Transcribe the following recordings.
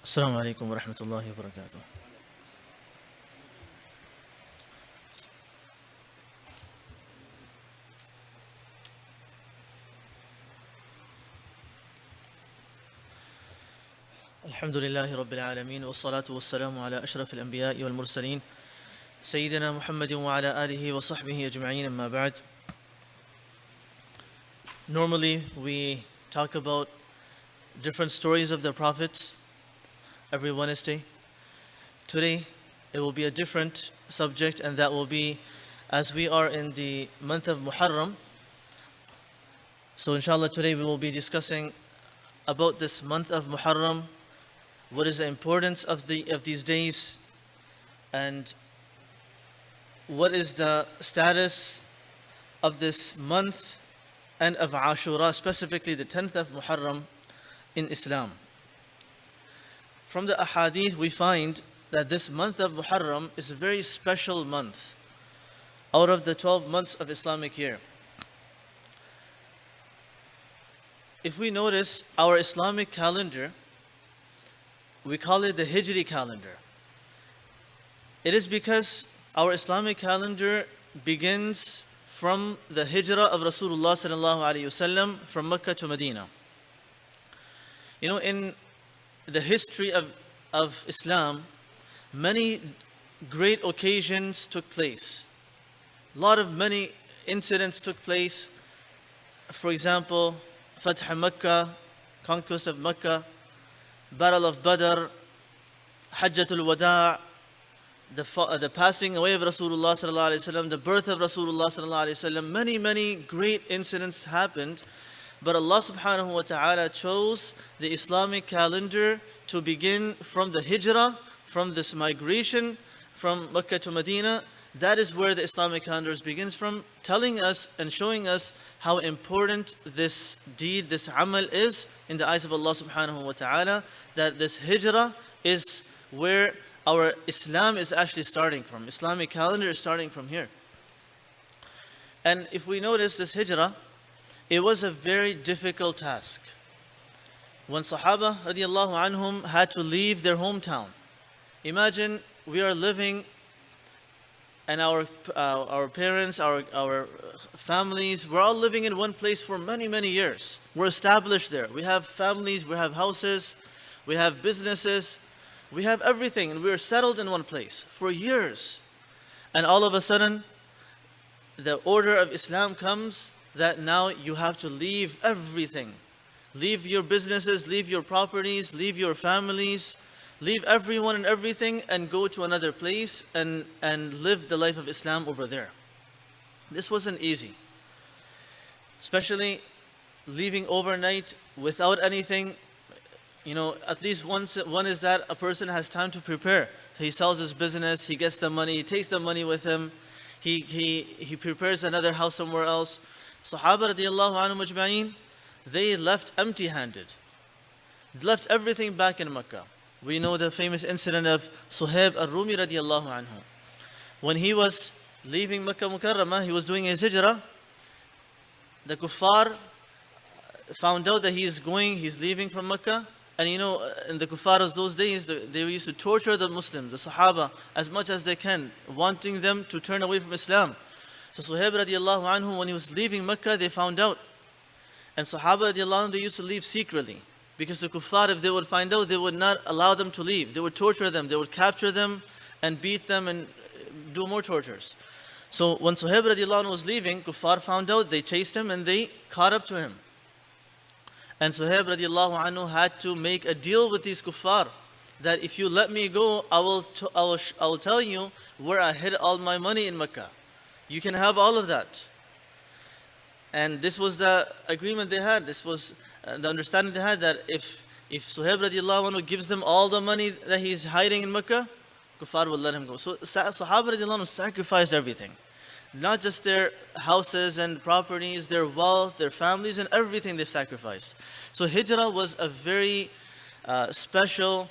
السلام عليكم ورحمة الله وبركاته. الحمد لله رب العالمين والصلاة والسلام على أشرف الأنبياء والمرسلين سيدنا محمد وعلى آله وصحبه أجمعين أما بعد. Normally we talk about different stories of the prophets every Wednesday. Today it will be a different subject, and that will be, as we are in the month of Muharram, so inshallah today we will be discussing about this month of Muharram, what is the importance of these days, and what is the status of this month and of Ashura, specifically the 10th of Muharram in Islam. From the ahadith we find that this month of Muharram is a very special month out of the 12 months of Islamic year. If we notice our Islamic calendar, we call it the Hijri calendar. It is because our Islamic calendar begins from the hijrah of Rasulullah sallallahu alaihi wasallam from Mecca to Medina. You know, in the history of Islam, many great occasions took place. Many incidents took place. For example, Fath Makkah, conquest of Mecca, Battle of Badr, Hajjatul Wada', the passing away of Rasulullah sallallahu alaihi wasallam, the birth of Rasulullah sallallahu alaihi wasallam. Many great incidents happened, but Allah subhanahu wa ta'ala chose the Islamic calendar to begin from the hijrah, from this migration from Mecca to Medina. That is where the Islamic calendar begins from, telling us and showing us how important this deed, this amal is in the eyes of Allah subhanahu wa ta'ala, that this hijrah is where our Islam is actually starting from. Islamic calendar is starting from here. And if we notice this hijrah, it was a very difficult task. When Sahaba radiallahu anhum had to leave their hometown. Imagine we are living, and our parents, our families, we're all living in one place for many years. We're established there. We have families, we have houses, we have businesses, we have everything, and we're settled in one place for years. And all of a sudden, the order of Islam comes that now you have to leave everything. Leave your businesses, leave your properties, leave your families, leave everyone and everything, and go to another place and live the life of Islam over there. This wasn't easy. Especially leaving overnight without anything. You know, at least one is that a person has time to prepare. He sells his business, he gets the money, he takes the money with him, he prepares another house somewhere else. Sahaba radiallahu anhum ajma'in, they left empty-handed. They left everything back in Mecca. We know the famous incident of Suhaib al-Rumi radiallahu anhu. When he was leaving Mecca Mukarramah, he was doing his hijrah. The kuffar found out that he's leaving from Mecca. And you know, in the kuffar of those days, they used to torture the Muslims, the Sahaba, as much as they can, wanting them to turn away from Islam. So Suhaib radiallahu anhu, when he was leaving Mecca, they found out. And Sahaba radiallahu anhu, they used to leave secretly. Because the kuffar, if they would find out, they would not allow them to leave. They would torture them, they would capture them and beat them and do more tortures. So when Suhaib radiallahu anhu was leaving, kuffar found out, they chased him and they caught up to him. And Suhaib radiallahu anhu had to make a deal with these kuffar, that if you let me go, I will tell you where I hid all my money in Mecca. You can have all of that. And this was the agreement they had. This was the understanding they had, that if Suhaib radiallahu anhu gives them all the money that he's hiding in Mecca, kuffar will let him go. So Sahaba radiallahu anhu sacrificed everything. Not just their houses and properties, their wealth, their families, and everything they've sacrificed. So hijrah was a very special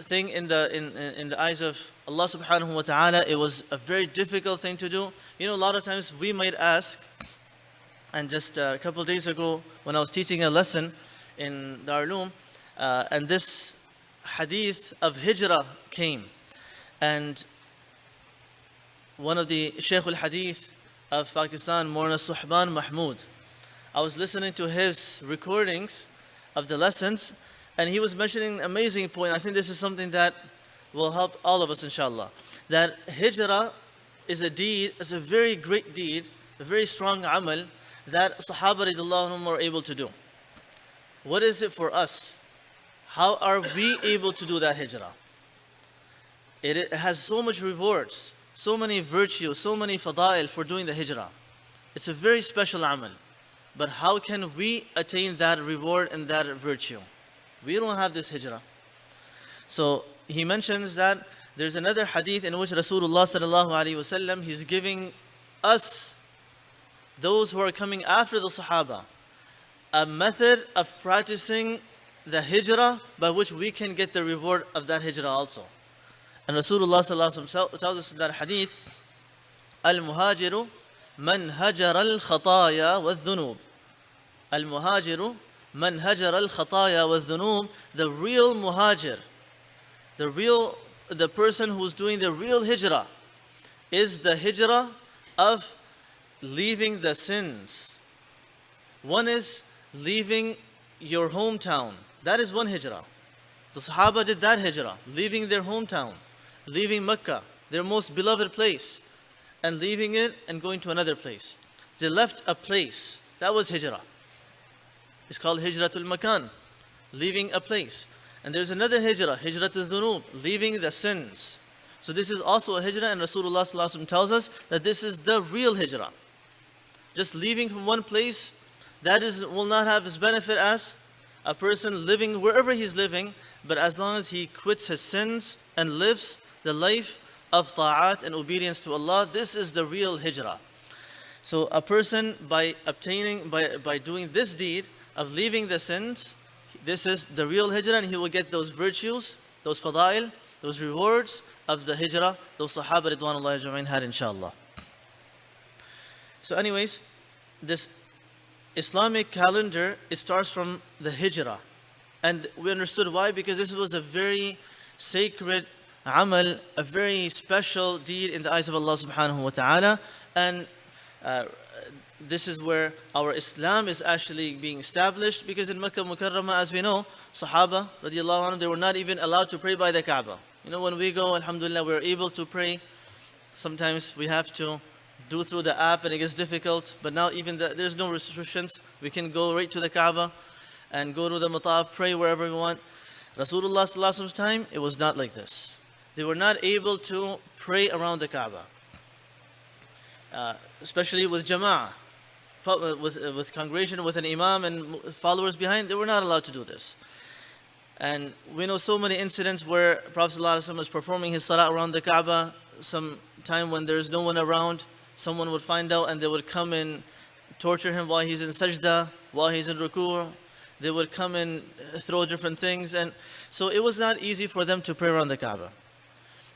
thing in the eyes of Allah subhanahu wa ta'ala. It was a very difficult thing to do. You know, a lot of times we might ask, and just a couple of days ago when I was teaching a lesson in Darul Uloom, and this hadith of hijrah came, and one of the Shaykh al-Hadith of Pakistan, Maulana Suhban Mahmood, I was listening to his recordings of the lessons, and he was mentioning an amazing point. I think this is something that will help all of us, inshallah. That hijrah is a deed, is a very great deed, a very strong amal that Sahaba radiallahu anhum were able to do. What is it for us? How are we able to do that hijrah? It has so much rewards, so many virtues, so many fada'il for doing the hijrah. It's a very special amal. But how can we attain that reward and that virtue? We don't have this hijrah. So he mentions that there's another hadith in which Rasulullah sallallahu alaihi wasallam, he's giving us, those who are coming after the Sahaba, a method of practicing the hijrah by which we can get the reward of that hijrah also. And Rasulullah sallallahu alaihi wasallam tells us in that hadith, al-muhajiru man hajara al-khataya wal-dhunub. Al-muhajiru man hajara al-khataya wal-dhunub. The real muhajir, the person who's doing the real hijrah, is the hijrah of leaving the sins. One is leaving your hometown. That is one hijrah. The Sahaba did that hijrah, leaving their hometown, leaving Mecca, their most beloved place, and leaving it and going to another place. They left a place. That was hijrah. It's called hijratul makan, leaving a place. And there's another hijrah, hijratul dhunub, leaving the sins. So this is also a hijrah, and Rasulullah sallallahu alaihi wasallam tells us that this is the real hijrah. Just leaving from one place, that will not have as benefit as a person living wherever he's living, but as long as he quits his sins and lives the life of ta'at and obedience to Allah, this is the real hijrah. So a person by doing this deed of leaving the sins, this is the real hijrah, and he will get those virtues, those fadail, those rewards of the hijrah those Sahaba ridwanullahi ajma'in had, inshallah. So anyways, this Islamic calendar, it starts from the hijrah. And we understood why, because this was a very sacred amal, a very special deed in the eyes of Allah subhanahu wa ta'ala. And this is where our Islam is actually being established, because in Makkah Mukarramah, as we know, Sahaba radiallahu anhu, they were not even allowed to pray by the Kaaba. You know, when we go, alhamdulillah, we're able to pray. Sometimes we have to do through the app and it gets difficult, but now even there's no restrictions. We can go right to the Kaaba and go to the mataf, pray wherever we want. Rasulullah sallallahu alaihi wasallam's time, it was not like this. They were not able to pray around the Kaaba, especially with jama'ah, with congregation, with an imam and followers behind. They were not allowed to do this. And we know so many incidents where Prophet sallallahu alaihi wasallam was performing his salah around the Kaaba. Some time when there's no one around, someone would find out and they would come and torture him while he's in sajda, while he's in ruku'. They would come and throw different things, and so it was not easy for them to pray around the Kaaba.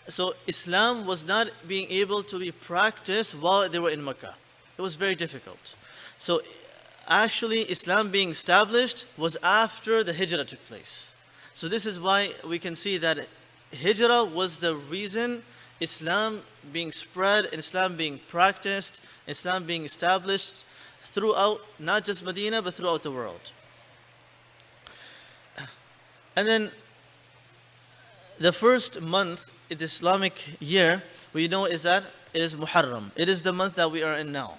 So Islam was not being able to be practiced while they were in Mecca. It was very difficult. So actually Islam being established was after the hijrah took place. So this is why we can see that hijrah was the reason Islam being spread, Islam being practiced, Islam being established throughout not just Medina but throughout the world. And then the first month in the Islamic year, we know is that it is Muharram. It is the month that we are in now.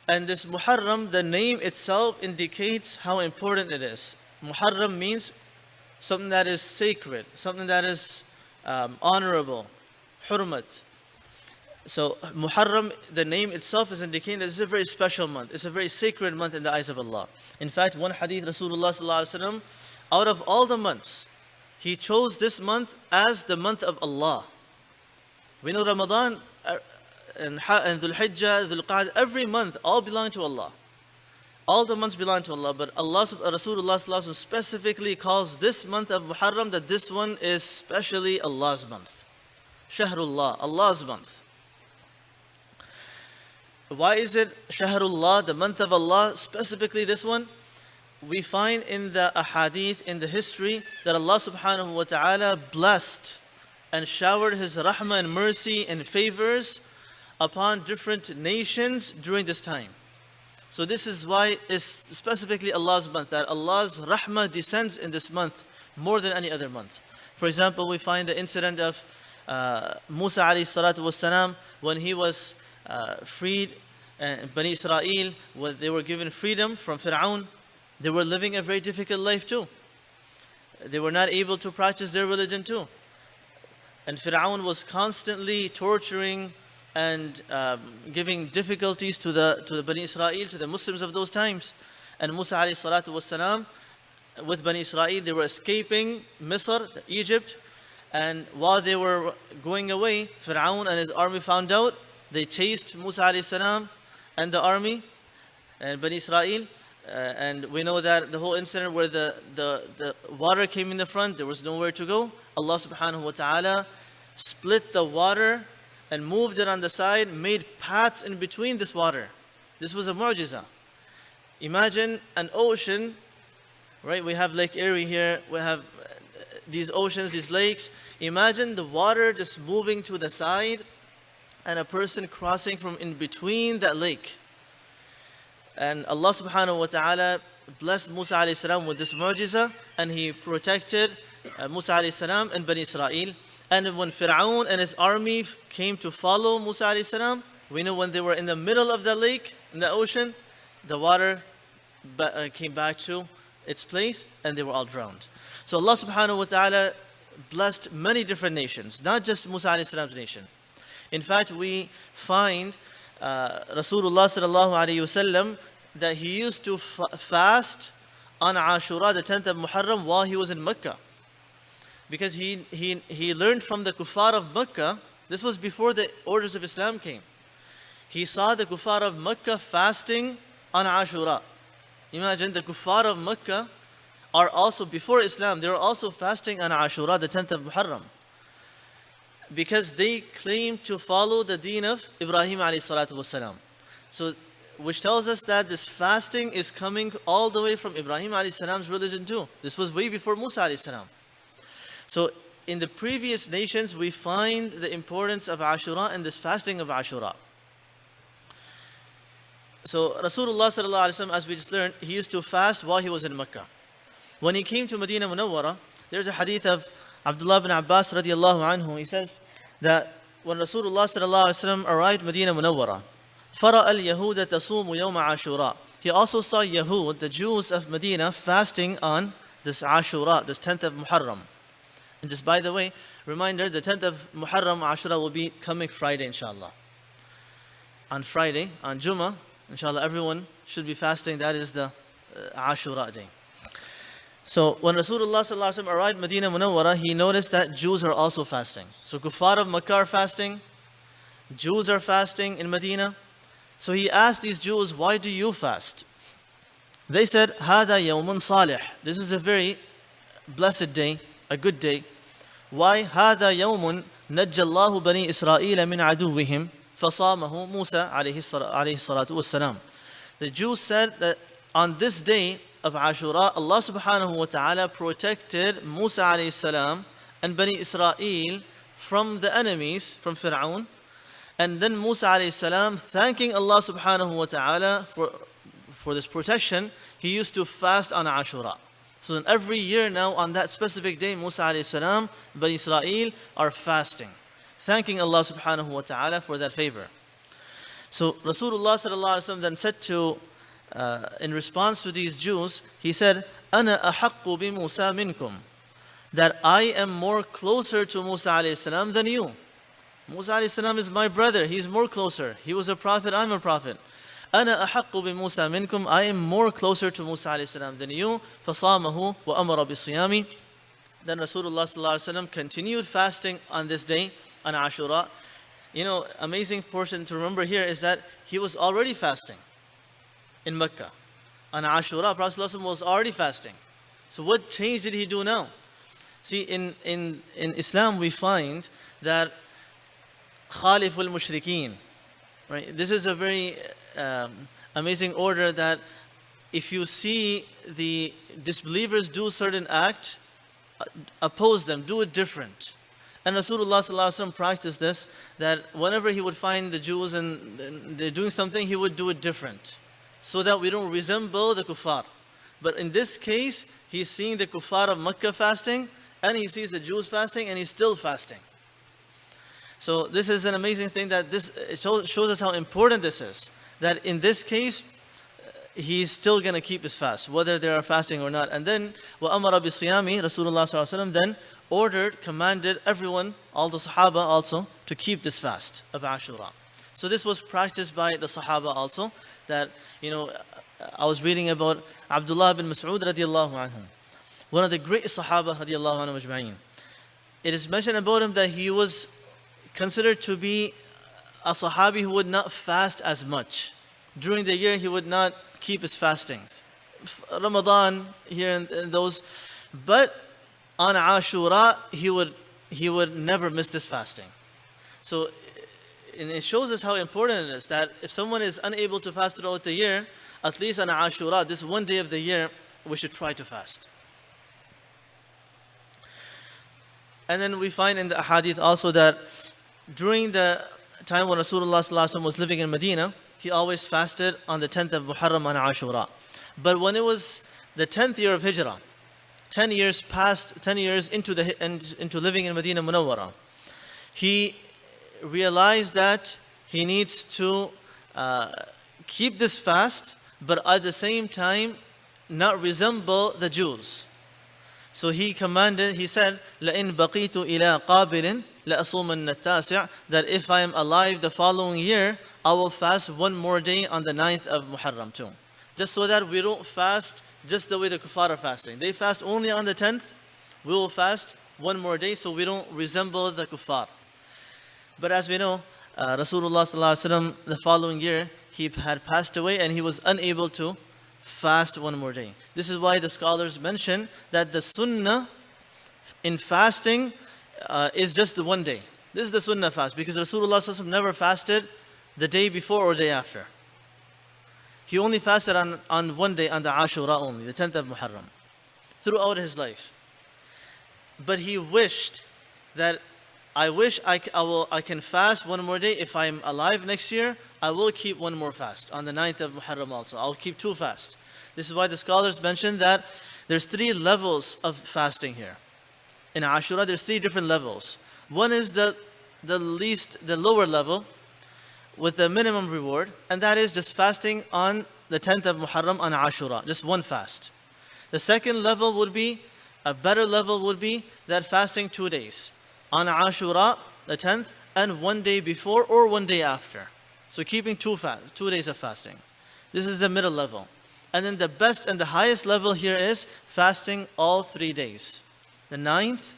And this Muharram, the name itself indicates how important it is. Muharram means something that is sacred, something that is honorable, hurmat. So Muharram, the name itself is indicating that this is a very special month. It's a very sacred month in the eyes of Allah. In fact, one hadith, Rasulullah sallallahu alaihi wasallam, out of all the months, he chose this month as the month of Allah. We know Ramadan and Dhul Hijjah, Dhul Qa'dah, every month all belong to Allah. All the months belong to Allah, but Allah, Rasulullah sallallahu alaihi wasallam specifically calls this month of Muharram that this one is specially Allah's month. Shahrullah, Allah's month. Why is it Shahrullah, the month of Allah, specifically this one? we find in the ahadith, in the history, that Allah subhanahu wa ta'ala blessed and showered His rahmah and mercy and favors upon different nations during this time. So this is why it's specifically Allah's month, that Allah's rahmah descends in this month more than any other month. For example, we find the incident of Musa alayhi salatu wassalam, when he was freed, Bani Israel, when they were given freedom from Fir'aun. They were living a very difficult life too. They were not able to practice their religion too. And Fir'aun was constantly torturing and giving difficulties to the Bani Israel, to the Muslims of those times. And Musa alayhi salatu wassalam, with Bani Israel, they were escaping Misr, Egypt. And while they were going away, Fir'aun and his army found out. They chased Musa alayhi salam and the army and Bani Israel. And we know that the whole incident where the water came in the front, there was nowhere to go. Allah subhanahu wa ta'ala split the water and moved it on the side, made paths in between this water. This was a mu'jiza. Imagine an ocean, right? We have Lake Erie here, we have these oceans, these lakes. Imagine the water just moving to the side and a person crossing from in between that lake. And Allah subhanahu wa ta'ala blessed Musa alayhi salam with this mu'jiza, and He protected Musa alayhi salam and Bani Israel. And when Fir'aun and his army came to follow Musa alayhi salam, we know when they were in the middle of the lake, in the ocean, the water came back to its place and they were all drowned. So Allah subhanahu wa ta'ala blessed many different nations, not just Musa alayhi salam's nation. In fact, we find Rasulullah sallallahu alayhi wasallam that he used to fast on Ashura, the 10th of Muharram, while he was in Mecca. Because he learned from the kuffar of Mecca. This was before the orders of Islam came. He saw the kuffar of Mecca fasting on Ashura. Imagine, the kuffar of Mecca are also, before Islam, they were also fasting on Ashura, the 10th of Muharram, because they claim to follow the deen of Ibrahim alayhi salatu wasalam. So, which tells us that this fasting is coming all the way from Ibrahim alayhi salam's religion too. This was way before Musa alayhi salam. So, in the previous nations, we find the importance of Ashura and this fasting of Ashura. So, Rasulullah sallallahu alayhi wasallam, as we just learned, he used to fast while he was in Mecca. When he came to Medina Munawwara, there's a hadith of Abdullah bin Abbas radiallahu anhu. He says that when Rasulullah sallallahu alaihi wasallam arrived Medina Munawwara, فَرَأَ الْيَهُودَ تَصُومُ يَوْمَ عَاشُورَا. He also saw Yahud, the Jews of Medina, fasting on this Ashura, this 10th of Muharram. And just by the way, reminder, the 10th of Muharram, Ashura, will be coming Friday, inshallah. On Friday, on Jummah, inshallah, everyone should be fasting. That is the Ashura day. So when Rasulullah sallallahu alaihi wasallam arrived Medina Munawwara, he noticed that Jews are also fasting. So kuffar of Makkah are fasting, Jews are fasting in Medina. So he asked these Jews, why do you fast? They said, هَذَا يَوْمٌ صَالِحٌ. This is a very blessed day, a good day. Why? هَذَا يَوْمٌ نَجَّى اللَّهُ بَنِي إِسْرَائِيلَ مِنْ عَدُوِّهِمْ فَصَامَهُ مُوسَى عَلَيْهِ الصَّلَاةُ وَالسَّلَامُ. The Jews said that on this day of Ashura, Allah subhanahu wa ta'ala protected Musa alayhi salam and Bani Israel from the enemies, from Fir'aun. And then Musa alayhi salam, thanking Allah subhanahu wa ta'ala for this protection, he used to fast on Ashura. So then every year now on that specific day, Musa alayhi salam, Bani Israel are fasting, thanking Allah subhanahu wa ta'ala for that favor. So Rasulullah sallallahu alaihi wasallam then said to in response to these Jews, he said, أَنَا أَحَقُّ بِمُوسَى مِنْكُمْ. That I am more closer to Musa alayhi salam than you. Musa alayhi salam is my brother, he's more closer. He was a prophet, I'm a prophet. أَنَا أَحَقُّ بِمُوسَى مِنْكُمْ. I am more closer to Musa alayhi salam than you. فَصَامَهُ وَأَمَرَ بِالصِّيَامِ. Then Rasulullah sallallahu alaihi wasallam continued fasting on this day, on Ashura. You know, amazing portion to remember here is that he was already fasting in Mecca. On Ashura, Prophet ﷺ was already fasting. So what change did he do now? See, in Islam we find that Khaliful Mushrikeen, right? This is a very amazing order that if you see the disbelievers do a certain act, oppose them, do it different. And Rasulullah ﷺ practiced this, that whenever he would find the Jews and they're doing something, he would do it different, so that we don't resemble the kuffar. But in this case, he's seeing the kuffar of Makkah fasting, and he sees the Jews fasting, and he's still fasting. So this is an amazing thing, that it shows us how important this is. That in this case, he's still going to keep his fast, whether they are fasting or not. And then, وَأَمَرَ بِالصِّيَامِ, Rasulullah ﷺ then commanded everyone, all the Sahaba also, to keep this fast of Ashura. So this was practiced by the Sahaba also, that, I was reading about Abdullah bin Mas'ud radiallahu anhu, one of the great Sahaba radiallahu anhu ajma'in. It is mentioned about him that he was considered to be a Sahabi who would not fast as much. During the year, he would not keep his fastings. Ramadan, here and those. But on Ashura, he would never miss this fasting. So, and it shows us how important it is that if someone is unable to fast throughout the year, at least on Ashura, this one day of the year, we should try to fast. And then we find in the hadith also that during the time when Rasulullah ﷺ was living in Medina, he always fasted on the 10th of Muharram on Ashura. But when it was the 10th year of Hijrah, 10 years into living in Medina Munawwara, he realized that he needs to keep this fast, but at the same time not resemble the Jews. So he said, لَإِن بَقِيتُ إِلَىٰ قَابِلٍ لَأَصُومَنَّ التَّاسِعِ, that if I am alive the following year, I will fast one more day on the 9th of Muharram too. Just so that we don't fast just the way the kuffar are fasting. They fast only on the 10th. We will fast one more day so we don't resemble the kuffar. But as we know, Rasulullah ﷺ, the following year, he had passed away and he was unable to fast one more day. This is why the scholars mention that the sunnah in fasting is just the one day. This is the sunnah fast, because Rasulullah ﷺ never fasted the day before or day after. He only fasted on one day, on the Ashura only, the 10th of Muharram, throughout his life. But he wished that, I can fast one more day. If I'm alive next year, I will keep one more fast on the 9th of Muharram also. I'll keep two fasts. This is why the scholars mention that there's three levels of fasting here. In Ashura, there's three different levels. One is the lower level with the minimum reward, and that is just fasting on the 10th of Muharram on Ashura, just one fast. The second level would be, a better level would be that fasting 2 days. On Ashura, the 10th, and one day before or one day after. So keeping 2 days of fasting. This is the middle level. And then the best and the highest level here is fasting all 3 days. The 9th,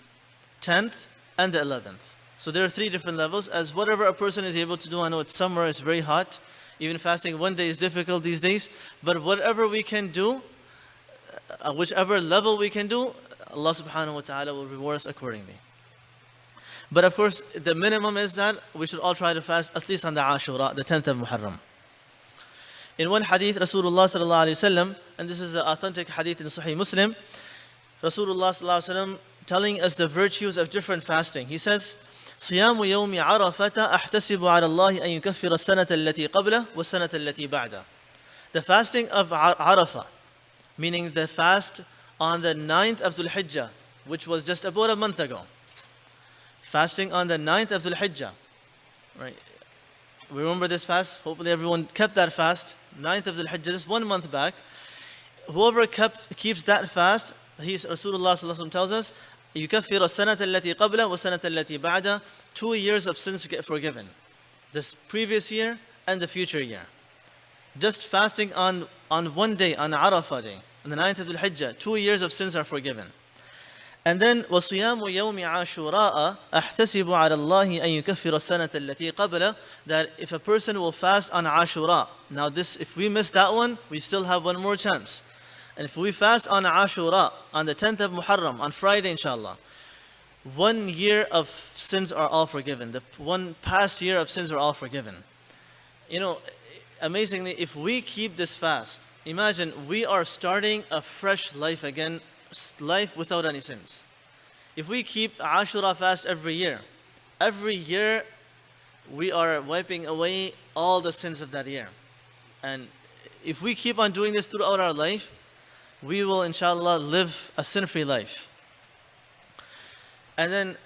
10th, and the 11th. So there are 3 different levels, as whatever a person is able to do. I know it's summer, it's very hot. Even fasting one day is difficult these days. But whatever we can do, whichever level we can do, Allah subhanahu wa ta'ala will reward us accordingly. But of course, the minimum is that we should all try to fast at least on the Ashura, the 10th of Muharram. In one hadith, Rasulullah sallallahu alayhi wasallam, and this is an authentic hadith in Sahih Muslim, Rasulullah sallallahu alayhi wasallam telling us the virtues of different fasting. He says, صيام يوم عرفة أحتسب على الله أن يكفر السنة التي قبله والسنة التي بعده. The fasting of Arafah, meaning the fast on the 9th of Dhul Hijjah, which was just about a month ago. Fasting on the 9th of Dhul Hijjah. Right? We remember this fast. Hopefully everyone kept that fast. 9th of Dhul Hijjah, just 1 month back. Whoever keeps that fast, Rasulullah sallallahu alaihi wasallam tells us, يكفر السنة التي قبله والسنة التي بعده. 2 years of sins get forgiven. This previous year and the future year. Just fasting on one day, on Arafah day, on the 9th of Dhul Hijjah, 2 years of sins are forgiven. And then وصيام يوم عاشوراء أحتسب على الله أن يكفر السنة التي قبله. That if a person will fast on Ashura, now this, if we miss that one, we still have one more chance. And if we fast on Ashura, on the 10th of Muharram, on Friday inshallah, 1 year of sins are all forgiven. The one past year of sins are all forgiven. You know, amazingly, if we keep this fast Imagine we are starting a fresh life again, life without any sins. If we keep Ashura fast every year we are wiping away all the sins of that year. And if we keep on doing this throughout our life, we will inshallah live a sin-free life. And then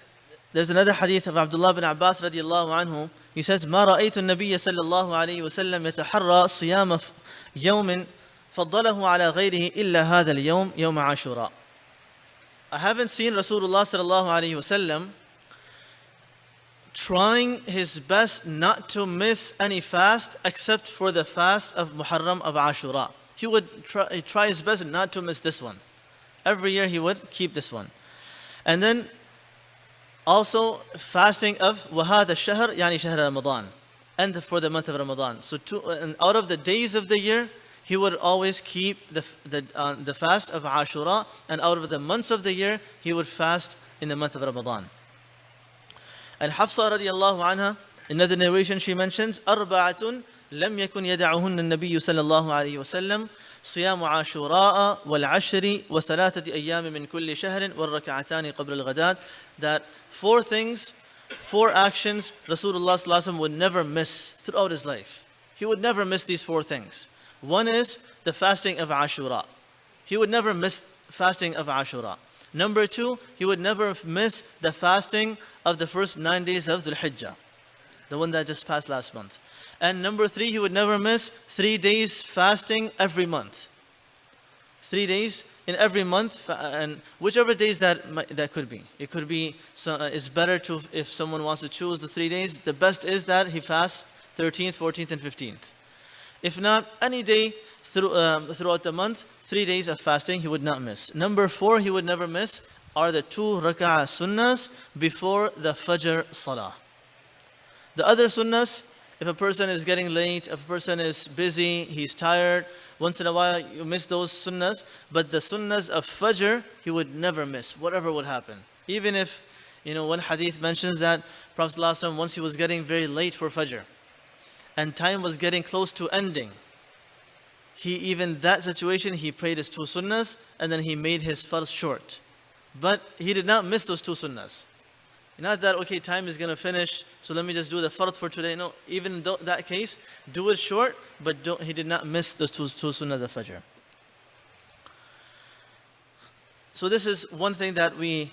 there's another hadith of Abdullah bin Abbas radiallahu anhu. He says, ما رأيت النبي صلى الله عليه وسلم يتحرى صيام يوم فضله على غيره إلا هذا اليوم يوم عاشوراء. I haven't seen Rasulullah sallallahu alayhi wasallam trying his best not to miss any fast except for the fast of Muharram of Ashura. He would try his best not to miss this one. Every year he would keep this one. And then also fasting of وهذا الشهر يعني شهر Ramadan, and for the month of Ramadan. So and out of the days of the year, he would always keep the fast of Ashura, and out of the months of the year, he would fast in the month of Ramadan. And Hafsa radiallahu anha, in another narration, she mentions, أربعة لم يكن يدعهن النبي صلى الله عليه وسلم صيام عاشوراء والعشر وثلاثة أيام من كل شهر والركعتان قبل الغداة. That four things, four actions, Rasulullah sallallahu alaihi wasallam would never miss throughout his life. He would never miss these four things. One is the fasting of Ashura. He would never miss fasting of Ashura. Number two, he would never miss the fasting of the first 9 days of Dhul Hijjah, the one that just passed last month. And number three, he would never miss 3 days fasting every month. 3 days in every month, and whichever days that could be. It could be, it's better to, if someone wants to choose the 3 days, the best is that he fasts 13th, 14th, and 15th. If not, any day throughout the month, 3 days of fasting he would not miss. Number four, he would never miss are the 2 rak'ah sunnahs before the Fajr Salah. The other sunnahs, if a person is getting late, if a person is busy, he's tired, once in a while you miss those sunnahs. But the sunnahs of Fajr, he would never miss, whatever would happen. Even if, one hadith mentions that Prophet ﷺ, once he was getting very late for Fajr, and time was getting close to ending, even that situation, he prayed his 2 sunnahs, and then he made his farz short. But he did not miss those 2 sunnahs. Not that, okay, time is going to finish, so let me just do the fard for today. No, even in that case, do it short, but he did not miss those two sunnahs of Fajr. So this is one thing that we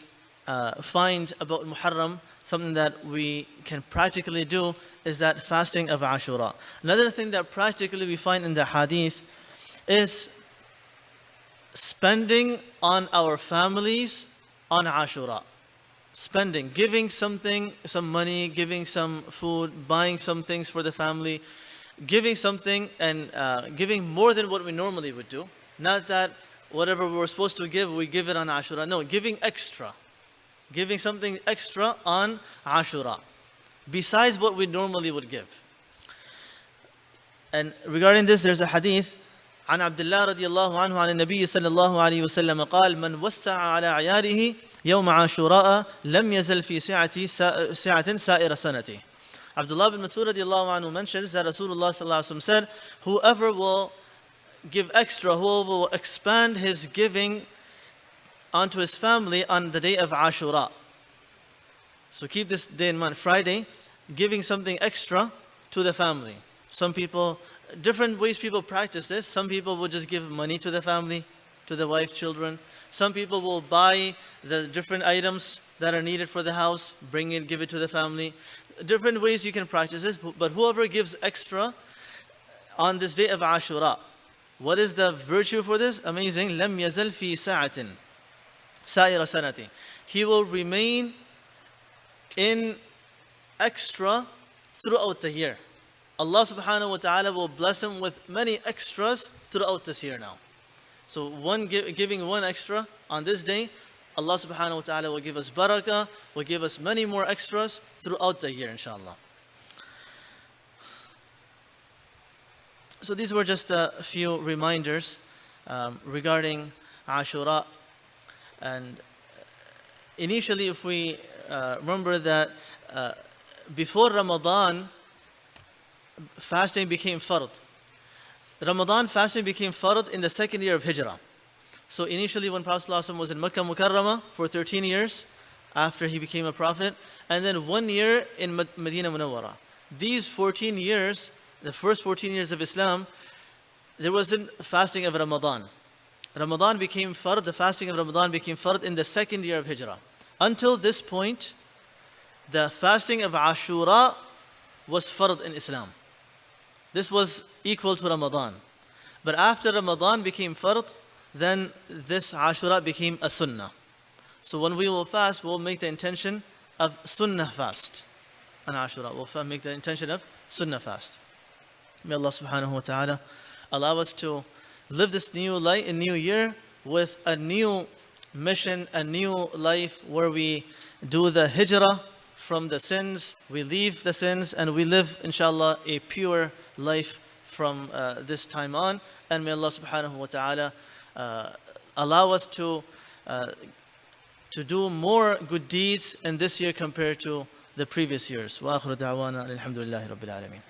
find about Muharram, something that we can practically do, is that fasting of Ashura. Another thing that practically we find in the hadith is spending on our families on Ashura. Spending, giving something, some money, giving some food, buying some things for the family, giving something, and giving more than what we normally would do. Not that whatever we were supposed to give, we give it on Ashura. No, giving extra. Giving something extra on Ashura, besides what we normally would give. And regarding this, there's a hadith عن عبد الله رضي الله عنه عن النبي صلى الله عليه وسلم قال من وسع على عياله يوم عاشوراء لم يزل في سعة سائر سنته. Abdullah bin Mas'ud radiallahu anhu mentions that Rasulullah sallallahu alaihi wasallam said, whoever will give extra, whoever will expand his giving onto his family on the day of Ashura. So keep this day in mind, Friday, giving something extra to the family. Some people, different ways people practice this. Some people will just give money to the family, to the wife, children. Some people will buy the different items that are needed for the house, bring it, give it to the family. Different ways you can practice this, but whoever gives extra on this day of Ashura, what is the virtue for this? Amazing. لم يزل في ساعة سائر سنتي. He will remain in extra throughout the year. Allah subhanahu wa ta'ala will bless him with many extras throughout this year now. So giving one extra on this day, Allah subhanahu wa ta'ala will give us barakah, will give us many more extras throughout the year, inshallah. So these were just a few reminders regarding Ashura. And initially, if we remember that before Ramadan, fasting became fard. Ramadan fasting became fard in the second year of Hijrah. So initially when Prophet ﷺ was in Makkah Mukarramah for 13 years after he became a prophet, and then 1 year in Medina Munawwara. These 14 years, the first 14 years of Islam, there wasn't fasting of Ramadan. Ramadan became fard, the fasting of Ramadan became fard in the second year of Hijrah. Until this point, the fasting of Ashura was fard in Islam. This was equal to Ramadan. But after Ramadan became fard, then this Ashura became a sunnah. So when we will fast, we'll make the intention of sunnah fast. On Ashura, we'll make the intention of sunnah fast. May Allah subhanahu wa ta'ala allow us to live this new life, a new year with a new mission, a new life where we do the hijrah from the sins, we leave the sins, and we live, inshallah, a pure life from this time on. And may Allah subhanahu wa ta'ala allow us to do more good deeds in this year compared to the previous years. Wa akhiru da'wana alhamdulillahi rabbil alameen.